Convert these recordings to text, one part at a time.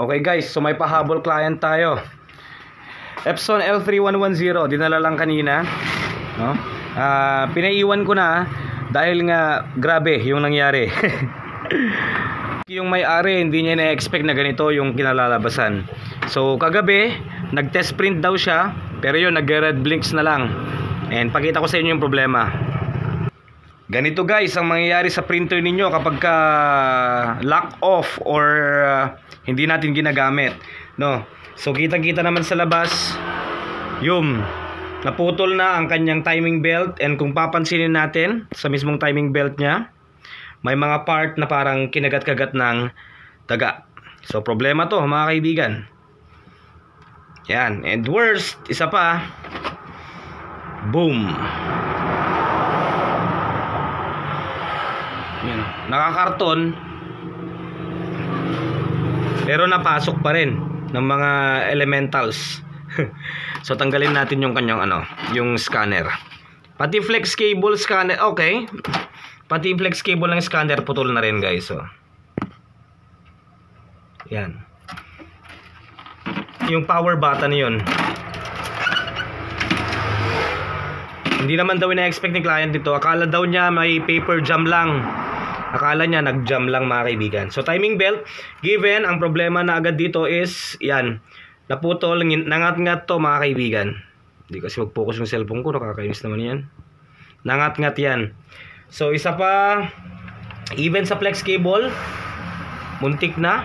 Okay guys, so may pahabol client tayo. Epson L3110, dinala lang kanina, no? Pinaiwan ko na dahil nga grabe yung nangyari. Yung may-ari hindi niya na-expect na ganito yung kinalalabasan. So kagabi, nag-test print daw siya, pero yun nag-red blinks na lang. And pakita ko sa inyo yung problema. Ganito guys ang mangyayari sa printer ninyo kapag ka lock off or hindi natin ginagamit, no? So kitang-kita naman sa labas, yung naputol na ang kanyang timing belt, and kung papansinin natin sa mismong timing belt niya, may mga part na parang kinagat-kagat ng daga. So problema to mga kaibigan. Yan, and worst, isa pa, boom. Yan, nakakarton pero napasok pa rin ng mga elementals. So tanggalin natin yung kanyang yung scanner. Pati flex cable scanner, okay. Pati flex cable ng scanner putol na rin guys. So yan. Yung power button yun. Hindi naman daw ina-expect ni client dito. Akala daw niya may paper jam lang. Akala niya nag-jam lang mga kaibigan. So timing belt, given ang problema na agad dito is yan, naputol, nangat-ngat to mga kaibigan. Hindi kasi mag-focus yung cellphone ko, nakakainis naman yan. Nangat-ngat yan. So isa pa, even sa flex cable, muntik na.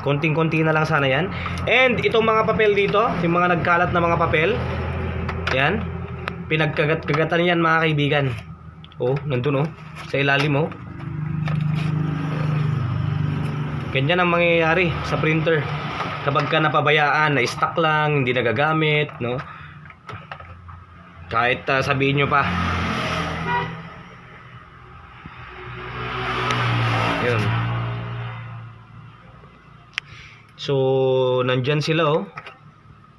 Konting-konti na lang sana yan. And itong mga papel dito, yung mga nagkalat na mga papel, yan, pinagkagat-kagatan yan mga kaibigan. Oh, nandun oh, sa ilalim oh. Ganyan ang mangyayari sa printer kapag ka napabayaan, na stuck lang, hindi nagagamit, no? Kahit sabihin nyo pa. Yun. So, nandyan sila oh.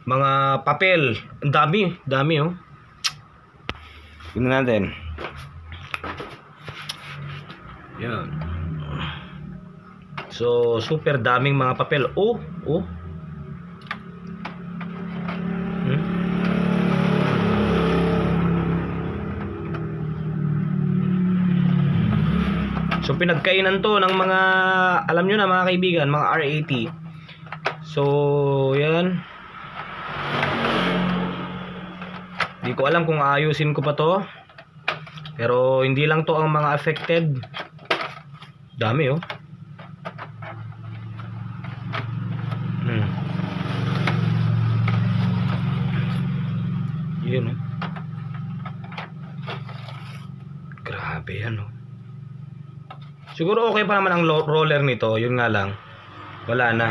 Mga papel, ang dami oh. Tingnan natin. Yan. So, super daming mga papel. Oh. So, pinagkainan to ng mga, alam nyo na mga kaibigan, mga R80. So, yan. Hindi ko alam kung aayusin ko pa to. Pero hindi lang to ang mga affected. Dami oh. Yun oh. Grabe yan oh. Siguro okay pa naman ang roller nito. Yun nga lang, wala na.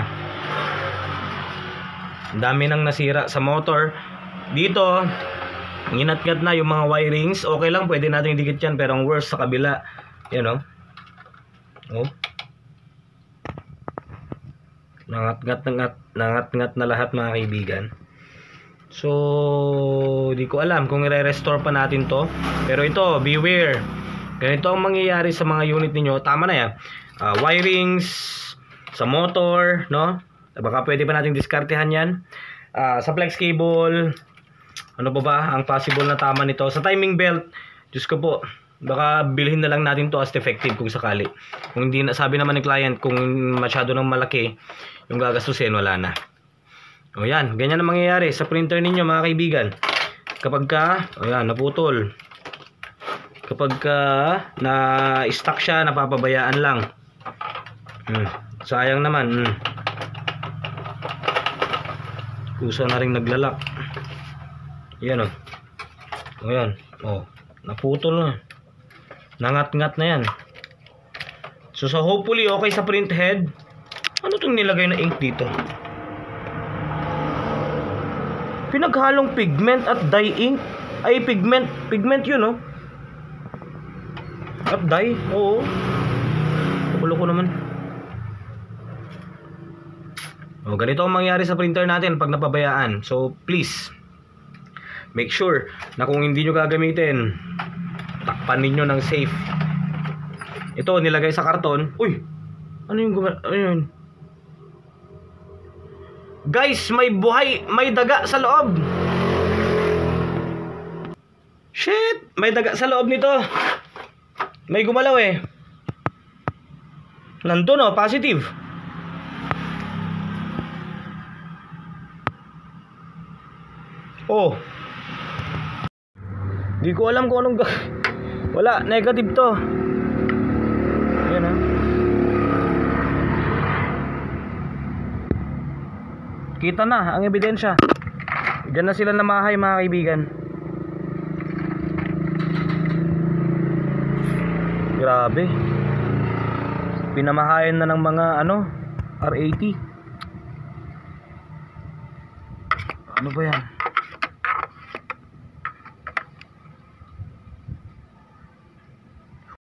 Ang dami nang nasira sa motor. Dito inat-ngat na yung mga wirings. Okay lang, pwede natin idikit yan. Pero ang worst sa kabila, yan o. Oh. Nangat-ngat na lahat mga kaibigan. So di ko alam kung i-restore pa natin to. Pero ito, beware. Ganito ang mangyayari sa mga unit ninyo. Tama na yan. Wirings sa motor, no? Baka pwede pa natin diskartehan yan. Sa flex cable, ano ba ang possible na tama nito? Sa timing belt, Diyos ko po, baka bilhin na lang natin to as defective kung sakali. Kung hindi na, sabi naman ni client, kung masyado ng malaki yung gagastusin, wala na. O yan, ganyan ang mangyayari sa printer ninyo mga kaibigan. Kapag ka, o yan, naputol. Kapag ka na-stuck siya, napapabayaan lang. Sayang naman. Kusa na rin naglalak. Yan o. O yan. O, naputol na. Nangat-ngat na yan. So hopefully okay sa print head. Ano itong nilagay na ink dito? Pinaghalong pigment at dye ink. Ay, pigment yun o. At dye, oo. Kulo ko naman. O, ganito ang mangyari sa printer natin pag napabayaan. So please, make sure na kung hindi nyo gagamitin, takpan ninyo ng safe. Ito nilagay sa karton. Uy, ano yung Guys, may buhay, may daga sa loob. Shit, may daga sa loob nito. May gumalaw eh. Nandun oh, positive. Oh. Di ko alam kung anong wala, negative to. Ayan ha. Kita na ang ebidensya. Diyan na sila namahay mga kaibigan. Grabe. Pinamahayan na ng mga R80. Ano ba yan?